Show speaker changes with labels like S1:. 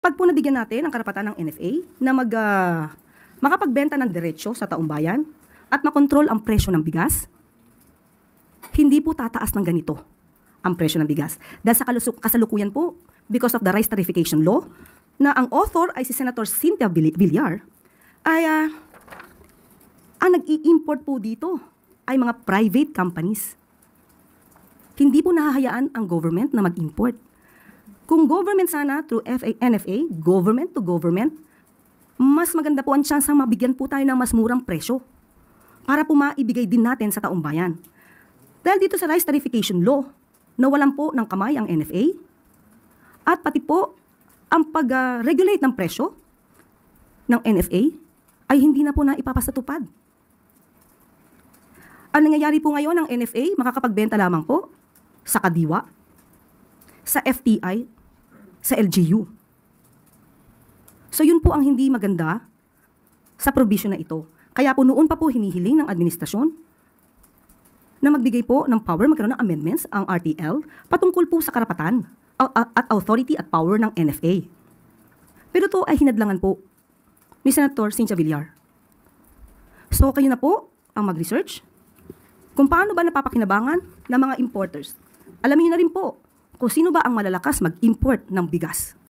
S1: Pag po nabigyan natin ang karapatan ng NFA na makapagbenta ng diretsyo sa taong bayan at makontrol ang presyo ng bigas, hindi po tataas ng ganito ang presyo ng bigas. Dahil sa kasalukuyan po, because of the rice tarification law, na ang author ay si Senator Cynthia Villar, ay ang nag-i-import po dito ay mga private companies. Hindi po nahahayaan ang government na mag-import. Kung government sana through NFA, government to government, mas maganda po ang chance na mabigyan po tayo ng mas murang presyo para po maibigay din natin sa taong bayan. Dahil dito sa rice tarification law, nawalan po ng kamay ang NFA at pati po ang pag-regulate ng presyo ng NFA ay hindi na po na ipapasatupad. Ang nangyayari po ngayon ng NFA, makakapagbenta lamang po sa Kadiwa, sa FTI, sa LGU. So yun po ang hindi maganda sa provision na ito. Kaya po noon pa po hinihiling ng administrasyon na magbigay po ng power, magkaroon ng amendments ang RTL patungkol po sa karapatan at authority at power ng NFA. Pero ito ay hinadlangan po ni Senator Cynthia Villar. So kayo na po ang mag-research kung paano ba napapakinabangan ng mga importers. Alamin niyo na rin po kung sino ba ang malalakas mag-import ng bigas.